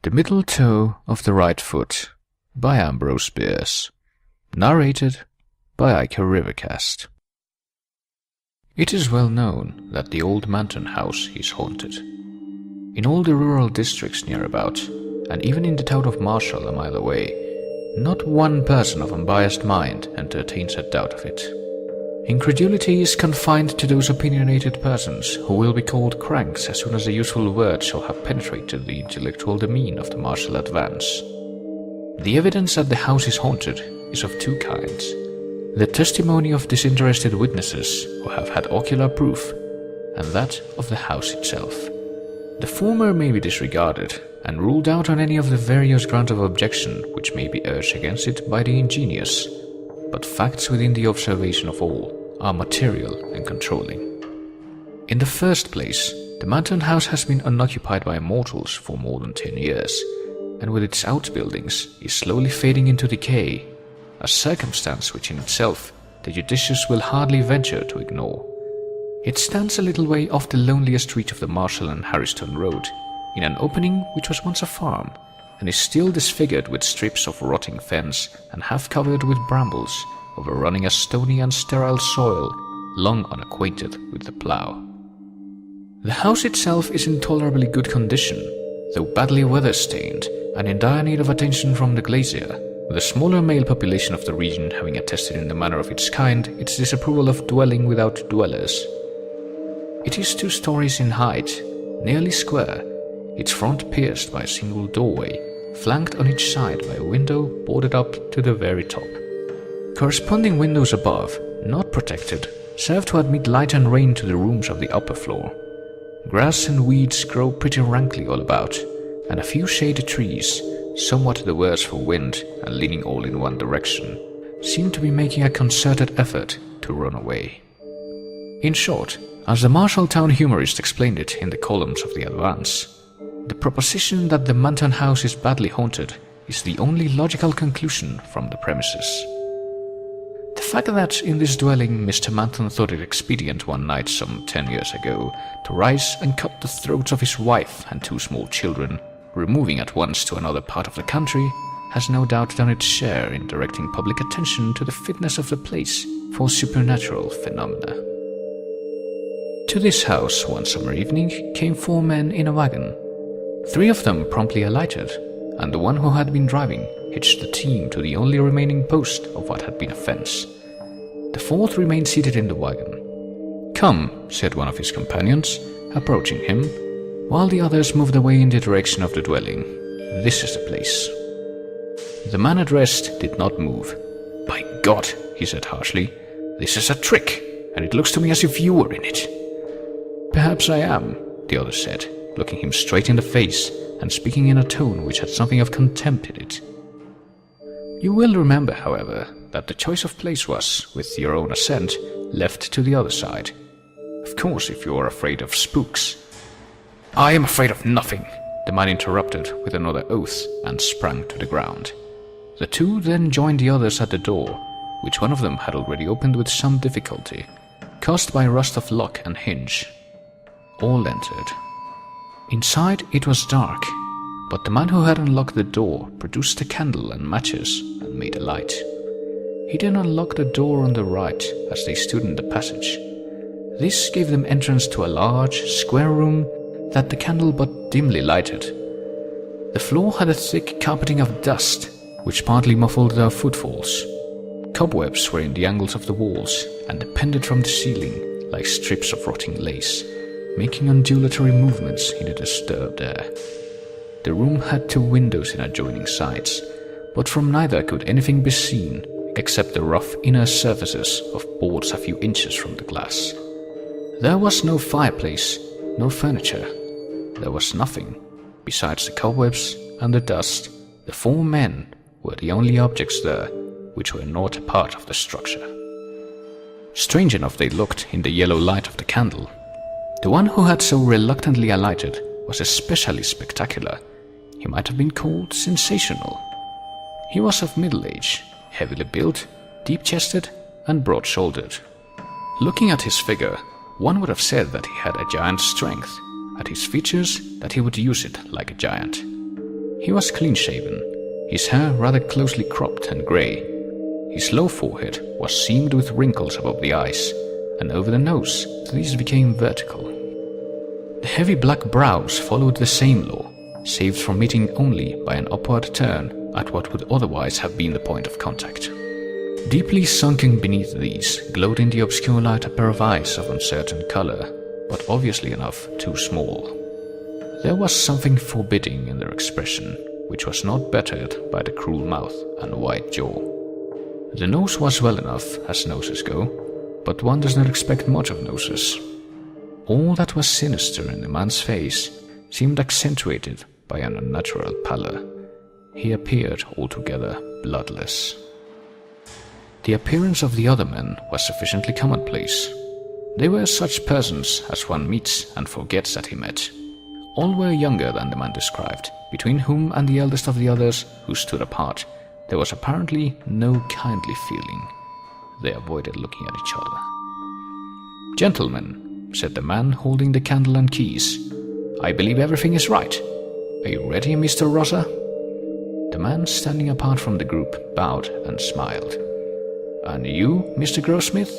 The Middle Toe of the Right Foot by Ambrose Bierce. Narrated by Iker Rivercast. It is well known that the old Manton house is haunted. In all the rural districts near about, and even in the town of Marshall a mile away, not one person of unbiased mind entertains a doubt of it. Incredulity is confined to those opinionated persons who will be called cranks as soon as the useful word shall have penetrated the intellectual demean of the martial advance. The evidence that the house is haunted is of two kinds: the testimony of disinterested witnesses who have had ocular proof, and that of the house itself. The former may be disregarded and ruled out on any of the various grounds of objection which may be urged against it by the ingenious, but facts within the observation of all are material and controlling. In the first place, the Manton house has been unoccupied by mortals for more than 10 years, and with its outbuildings is slowly fading into decay, a circumstance which in itself the judicious will hardly venture to ignore. It stands a little way off the loneliest street of the Marshall and Harriston Road, in an opening which was once a farm, and is still disfigured with strips of rotting fence and half covered with brambles, overrunning a stony and sterile soil long unacquainted with the plough. The house itself is in tolerably good condition, though badly weather-stained and in dire need of attention from the glazier, the smaller male population of the region having attested in the manner of its kind its disapproval of dwelling without dwellers. It is 2 stories in height, nearly square, its front pierced by a single doorway, flanked on each side by a window boarded up to the very top. Corresponding windows above, not protected, serve to admit light and rain to the rooms of the upper floor. Grass and weeds grow pretty rankly all about, and a few shady trees, somewhat the worse for wind and leaning all in one direction, seem to be making a concerted effort to run away. In short, as the Marshalltown humorist explained it in the columns of the Advance, the proposition that the Manton house is badly haunted is the only logical conclusion from the premises. The fact that in this dwelling Mr. Manton thought it expedient one night some 10 years ago to rise and cut the throats of his wife and 2 small children, removing at once to another part of the country, has no doubt done its share in directing public attention to the fitness of the place for supernatural phenomena. To this house one summer evening came 4 men in a wagon. 3 of them promptly alighted, and the one who had been driving hitched the team to the only remaining post of what had been a fence. The 4th remained seated in the wagon. "Come," said one of his companions, approaching him, while the others moved away in the direction of the dwelling. "This is the place." The man addressed did not move. "By God," he said harshly, "this is a trick, and it looks to me as if you were in it." "Perhaps I am," the other said, looking him straight in the face and speaking in a tone which had something of contempt in it. "You will remember, however, that the choice of place was, with your own assent, left to the other side. Of course, if you are afraid of spooks—" "I am afraid of nothing," the man interrupted with another oath and sprang to the ground. The 2 then joined the others at the door, which one of them had already opened with some difficulty, caused by rust of lock and hinge. All entered. Inside it was dark, but the man who had unlocked the door produced a candle and matches and made a light. He then unlocked the door on the right as they stood in the passage. This gave them entrance to a large, square room that the candle but dimly lighted. The floor had a thick carpeting of dust, which partly muffled their footfalls. Cobwebs were in the angles of the walls and depended from the ceiling like strips of rotting lace, making undulatory movements in the disturbed air. The room had 2 windows in adjoining sides, but from neither could anything be seen except the rough inner surfaces of boards a few inches from the glass. There was no fireplace, no furniture. There was nothing. Besides the cobwebs and the dust, the 4 men were the only objects there which were not a part of the structure. Strange enough they looked in the yellow light of the candle. The one who had so reluctantly alighted was especially spectacular. He might have been called sensational. He was of middle age, heavily built, deep-chested, and broad-shouldered. Looking at his figure, one would have said that he had a giant's strength, at his features that he would use it like a giant. He was clean-shaven, his hair rather closely cropped and grey. His low forehead was seamed with wrinkles above the eyes, and over the nose these became vertical. The heavy black brows followed the same law, saved from meeting only by an upward turn at what would otherwise have been the point of contact. Deeply sunken beneath these glowed in the obscure light a pair of eyes of uncertain colour, but obviously enough too small. There was something forbidding in their expression, which was not bettered by the cruel mouth and wide jaw. The nose was well enough, as noses go, but one does not expect much of noses. All that was sinister in the man's face seemed accentuated by an unnatural pallor. He appeared altogether bloodless. The appearance of the other men was sufficiently commonplace. They were such persons as one meets and forgets that he met. All were younger than the man described, between whom and the eldest of the others, who stood apart, there was apparently no kindly feeling. They avoided looking at each other. "Gentlemen," said the man holding the candle and keys, "I believe everything is right. Are you ready, Mr. Rosser?" The man standing apart from the group bowed and smiled. "And you, Mr. Grossmith?"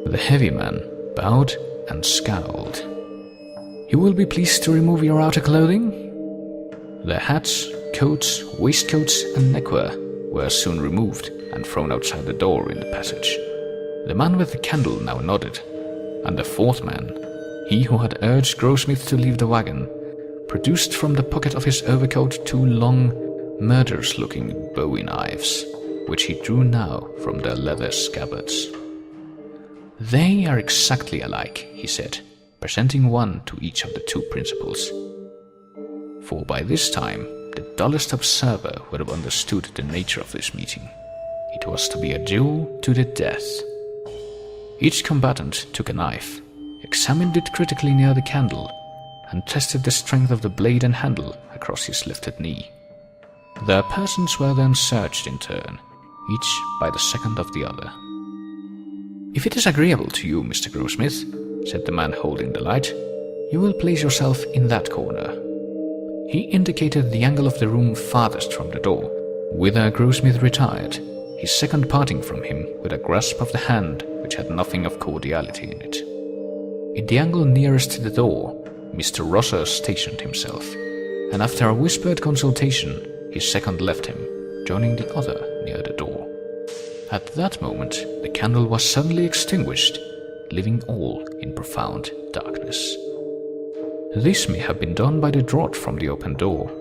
The heavy man bowed and scowled. "You will be pleased to remove your outer clothing?" Their hats, coats, waistcoats, and neckwear were soon removed and thrown outside the door in the passage. The man with the candle now nodded, and the fourth man, he who had urged Grossmith to leave the wagon, produced from the pocket of his overcoat two long, murderous-looking bowie knives, which he drew now from their leather scabbards. "They are exactly alike," he said, presenting one to each of the two principals. For by this time, the dullest observer would have understood the nature of this meeting. It was to be a duel to the death. Each combatant took a knife, examined it critically near the candle, and tested the strength of the blade and handle across his lifted knee. Their persons were then searched in turn, each by the second of the other. "If it is agreeable to you, Mr. Grossmith," said the man holding the light, "you will place yourself in that corner." He indicated the angle of the room farthest from the door, whither Grossmith retired, his second parting from him with a grasp of the hand which had nothing of cordiality in it. In the angle nearest to the door, Mr. Rosser stationed himself, and after a whispered consultation, his second left him, joining the other near the door. At that moment, the candle was suddenly extinguished, leaving all in profound darkness. This may have been done by the draught from the open door.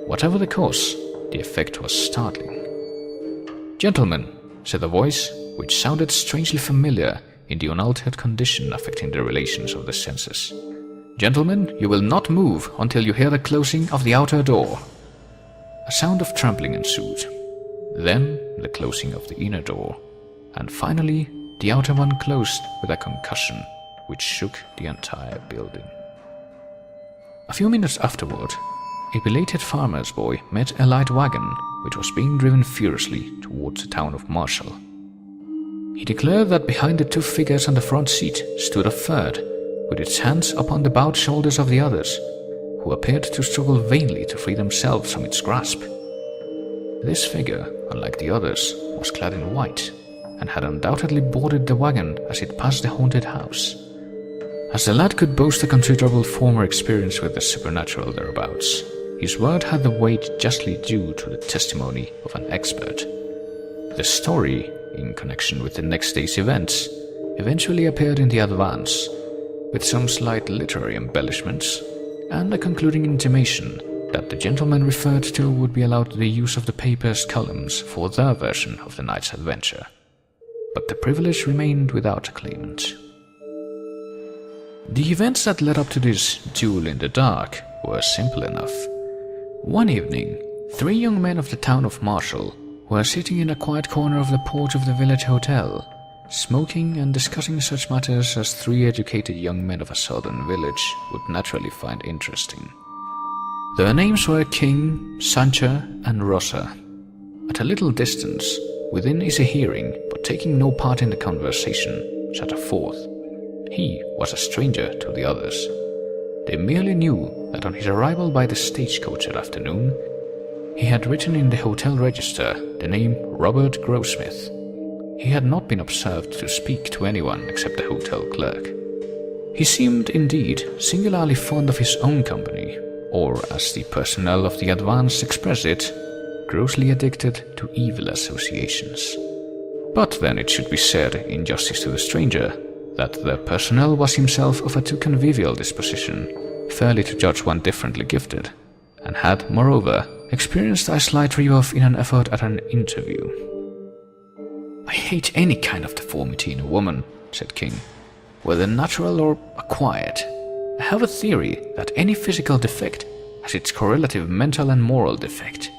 Whatever the cause, the effect was startling. "Gentlemen," said a voice which sounded strangely familiar in the unaltered condition affecting the relations of the senses. "Gentlemen, you will not move until you hear the closing of the outer door." A sound of trampling ensued, then the closing of the inner door, and finally the outer one closed with a concussion which shook the entire building. A few minutes afterward, a belated farmer's boy met a light wagon which was being driven furiously towards the town of Marshall. He declared that behind the two figures on the front seat stood a third, with its hands upon the bowed shoulders of the others, who appeared to struggle vainly to free themselves from its grasp. This figure, unlike the others, was clad in white, and had undoubtedly boarded the wagon as it passed the haunted house. As the lad could boast a considerable former experience with the supernatural thereabouts, his word had the weight justly due to the testimony of an expert. The story, in connection with the next day's events, eventually appeared in the Advance, with some slight literary embellishments, and a concluding intimation that the gentleman referred to would be allowed the use of the paper's columns for their version of the night's adventure. But the privilege remained without a claimant. The events that led up to this duel in the dark were simple enough. One evening, 3 young men of the town of Marshall were sitting in a quiet corner of the porch of the village hotel, smoking and discussing such matters as 3 educated young men of a southern village would naturally find interesting. Their names were King, Sancher, and Rosser. At a little distance, within easy hearing but taking no part in the conversation, sat a fourth. He was a stranger to the others. They merely knew that on his arrival by the stagecoach that afternoon, He had written in the hotel register the name Robert Grossmith. He had not been observed to speak to anyone except the hotel clerk. He seemed indeed singularly fond of his own company, or as the personnel of the Advance expressed it, grossly addicted to evil associations. But then it should be said, in justice to the stranger, that the personnel was himself of a too convivial disposition, fairly to judge one differently gifted, and had, moreover, experienced a slight rebuff in an effort at an interview. "I hate any kind of deformity in a woman," said King, "whether natural or acquired. I have a theory that any physical defect has its correlative mental and moral defect."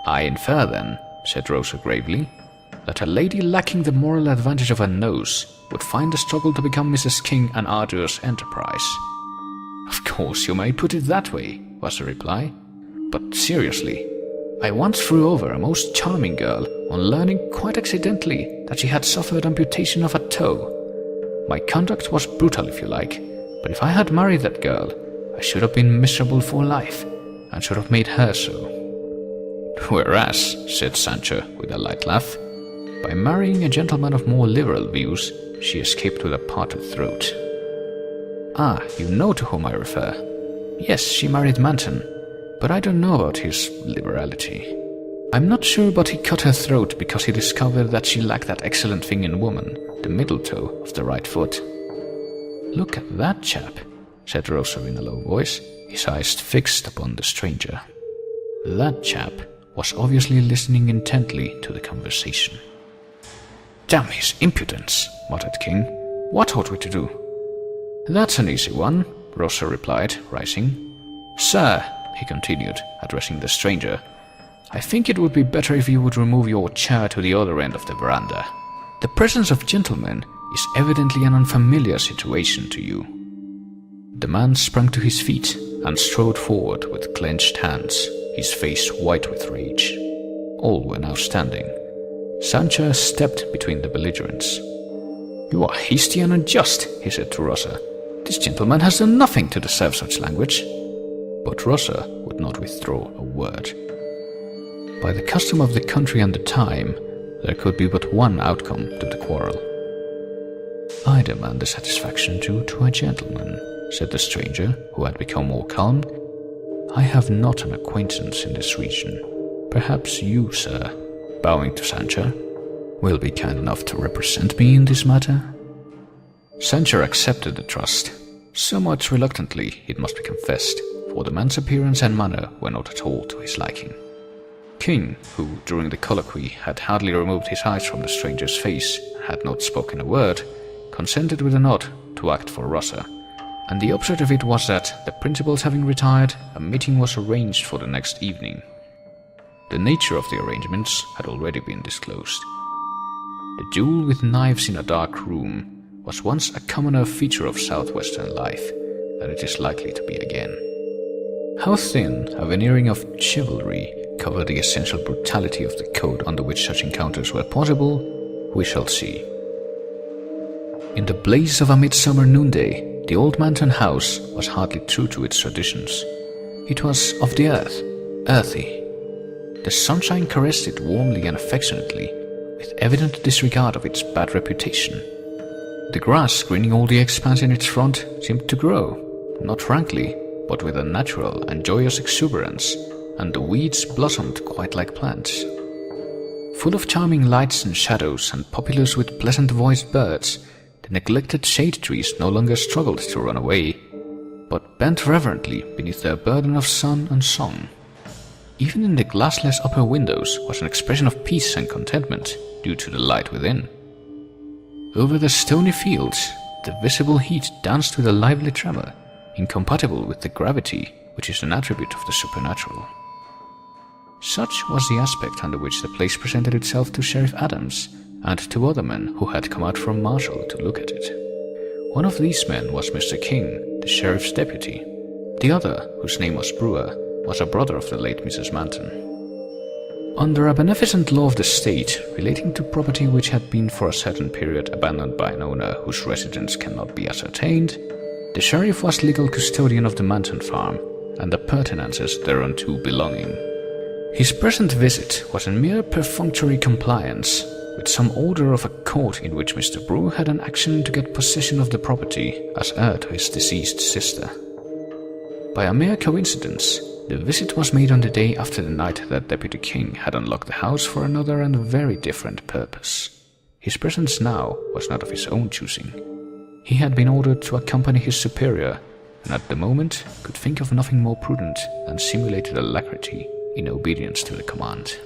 "I infer then," said Rosa gravely, "that a lady lacking the moral advantage of a nose would find the struggle to become Mrs. King an arduous enterprise." "Of course you may put it that way," was the reply. "But seriously, I once threw over a most charming girl on learning quite accidentally that she had suffered amputation of a toe. My conduct was brutal, if you like, but if I had married that girl, I should have been miserable for life, and should have made her so." "Whereas," said Sancho with a light laugh, "by marrying a gentleman of more liberal views, she escaped with a parted throat." "Ah, you know to whom I refer. Yes, she married Manton, but I don't know about his liberality. I'm not sure but he cut her throat because he discovered that she lacked that excellent thing in woman, the middle toe of the right foot." "Look at that chap," said Rosa in a low voice, his eyes fixed upon the stranger. That chap was obviously listening intently to the conversation. "Damn his impudence," muttered King. "What ought we to do?" "That's an easy one," Rosa replied, rising. "Sir," he continued, addressing the stranger, "I think it would be better if you would remove your chair to the other end of the veranda. The presence of gentlemen is evidently an unfamiliar situation to you." The man sprang to his feet and strode forward with clenched hands, his face white with rage. All were now standing. Sancho stepped between the belligerents. "You are hasty and unjust," he said to Rosa. "This gentleman has done nothing to deserve such language." But Rosa would not withdraw a word. By the custom of the country and the time, there could be but one outcome to the quarrel. "I demand the satisfaction due to a gentleman," said the stranger, who had become more calm. "I have not an acquaintance in this region. Perhaps you, sir," bowing to Sancho, "will be kind enough to represent me in this matter?" Sancho accepted the trust, somewhat reluctantly, it must be confessed, for the man's appearance and manner were not at all to his liking. King, who during the colloquy had hardly removed his eyes from the stranger's face and had not spoken a word, consented with a nod to act for Rosa, and the upshot of it was that, the principals having retired, a meeting was arranged for the next evening. The nature of the arrangements had already been disclosed. The duel with knives in a dark room was once a commoner feature of southwestern life than it is likely to be again. How thin a veneering of chivalry covered the essential brutality of the code under which such encounters were possible, we shall see. In the blaze of a midsummer noonday, the old Manton house was hardly true to its traditions. It was of the earth, earthy. The sunshine caressed it warmly and affectionately, with evident disregard of its bad reputation. The grass screening all the expanse in its front seemed to grow, not rankly, but with a natural and joyous exuberance, and the weeds blossomed quite like plants. Full of charming lights and shadows and populous with pleasant-voiced birds, the neglected shade trees no longer struggled to run away, but bent reverently beneath their burden of sun and song. Even in the glassless upper windows was an expression of peace and contentment due to the light within. Over the stony fields, the visible heat danced with a lively tremor, incompatible with the gravity which is an attribute of the supernatural. Such was the aspect under which the place presented itself to Sheriff Adams and to other men who had come out from Marshall to look at it. One of these men was Mr. King, the sheriff's deputy. The other, whose name was Brewer, was a brother of the late Mrs. Manton. Under a beneficent law of the state relating to property which had been for a certain period abandoned by an owner whose residence cannot be ascertained, the sheriff was legal custodian of the Manton farm and the pertinences thereunto belonging. His present visit was a mere perfunctory compliance with some order of a court in which Mr. Brewer had an action to get possession of the property as heir to his deceased sister. By a mere coincidence, the visit was made on the day after the night that Deputy King had unlocked the house for another and very different purpose. His presence now was not of his own choosing. He had been ordered to accompany his superior, and at the moment could think of nothing more prudent than simulated alacrity in obedience to the command.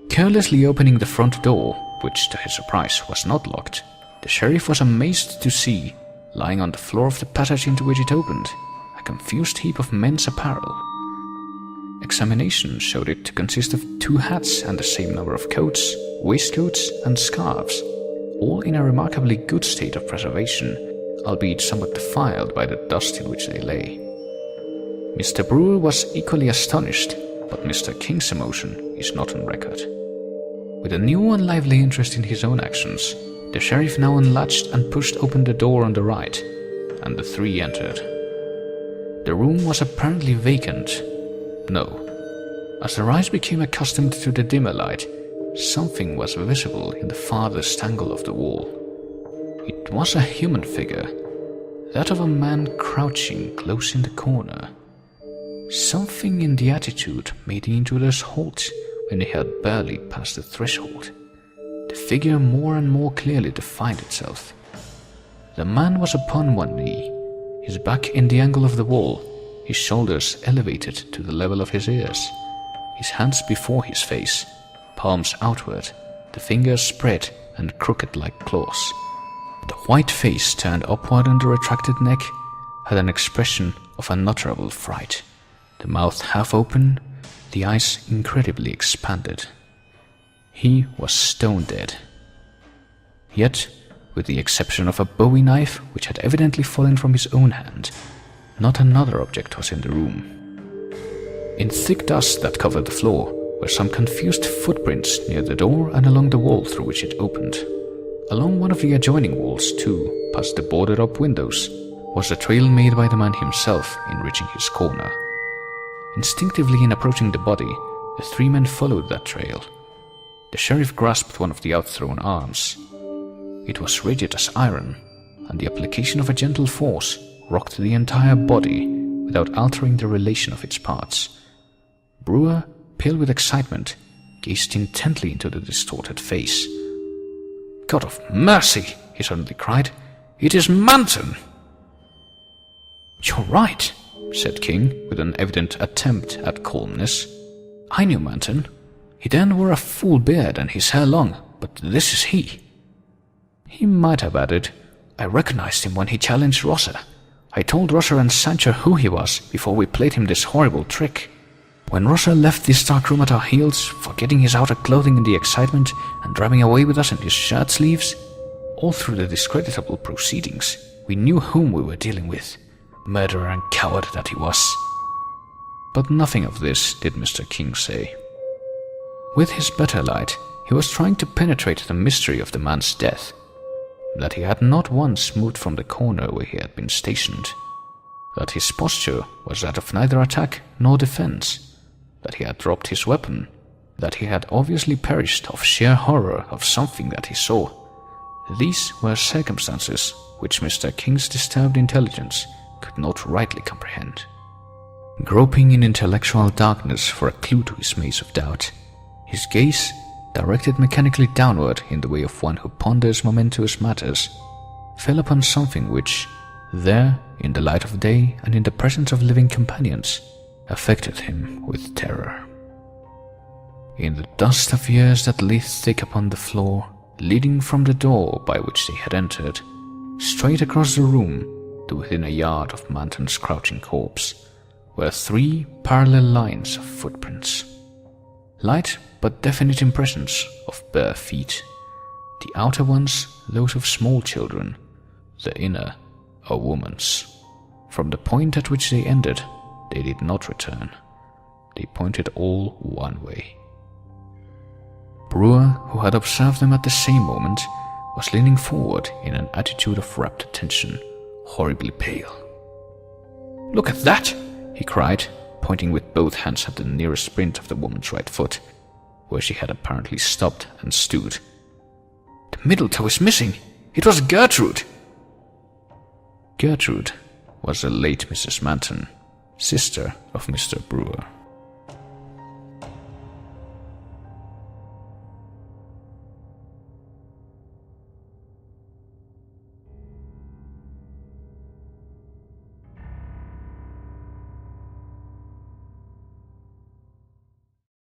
Carelessly opening the front door, which to his surprise was not locked, the sheriff was amazed to see, lying on the floor of the passage into which it opened, a confused heap of men's apparel. Examination showed it to consist of 2 hats and the same number of coats, waistcoats and scarves, all in a remarkably good state of preservation, albeit somewhat defiled by the dust in which they lay. Mr. Brewer was equally astonished, but Mr. King's emotion is not on record. With a new and lively interest in his own actions, the sheriff now unlatched and pushed open the door on the right, and the 3 entered. The room was apparently vacant. No. As their eyes became accustomed to the dimmer light, something was visible in the farthest angle of the wall. It was a human figure, that of a man crouching close in the corner. Something in the attitude made the intruders halt when they had barely passed the threshold. The figure more and more clearly defined itself. The man was upon one knee, his back in the angle of the wall, his shoulders elevated to the level of his ears, his hands before his face, palms outward, the fingers spread and crooked like claws. The white face turned upward on the retracted neck had an expression of unutterable fright. The mouth half open, the eyes incredibly expanded. He was stone dead. Yet, with the exception of a bowie knife which had evidently fallen from his own hand, not another object was in the room. In thick dust that covered the floor were some confused footprints near the door and along the wall through which it opened. Along one of the adjoining walls, too, past the boarded-up windows, was the trail made by the man himself in reaching his corner. Instinctively in approaching the body, the 3 men followed that trail. The sheriff grasped one of the outthrown arms. It was rigid as iron, and the application of a gentle force rocked the entire body without altering the relation of its parts. Brewer, pale with excitement, gazed intently into the distorted face. "God of mercy!" he suddenly cried. "It is Manton!" "You're right," said King, with an evident attempt at calmness. "I knew Manton. He then wore a full beard and his hair long, but this is he." He might have added, "I recognized him when he challenged Rosser. I told Rosser and Sancho who he was before we played him this horrible trick. When Rosser left this dark room at our heels, forgetting his outer clothing in the excitement and driving away with us in his shirt sleeves, all through the discreditable proceedings, we knew whom we were dealing with. Murderer and coward that he was." But nothing of this did Mr. King say. With his better light, he was trying to penetrate the mystery of the man's death, that he had not once moved from the corner where he had been stationed, that his posture was that of neither attack nor defense, that he had dropped his weapon, that he had obviously perished of sheer horror of something that he saw. These were circumstances which Mr. King's disturbed intelligence could not rightly comprehend. Groping in intellectual darkness for a clue to his maze of doubt, his gaze, directed mechanically downward in the way of one who ponders momentous matters, fell upon something which, there, in the light of day and in the presence of living companions, affected him with terror. In the dust of years that lay thick upon the floor, leading from the door by which they had entered, straight across the room to within a yard of Manton's crouching corpse, were 3 parallel lines of footprints. Light but definite impressions of bare feet, the outer ones those of small children, the inner a woman's. From the point at which they ended, they did not return. They pointed all one way. Brewer, who had observed them at the same moment, was leaning forward in an attitude of rapt attention, horribly pale. "Look at that!" he cried, pointing with both hands at the nearest print of the woman's right foot, where she had apparently stopped and stood. "The middle toe is missing! It was Gertrude!" Gertrude was the late Mrs. Manton, sister of Mr. Brewer.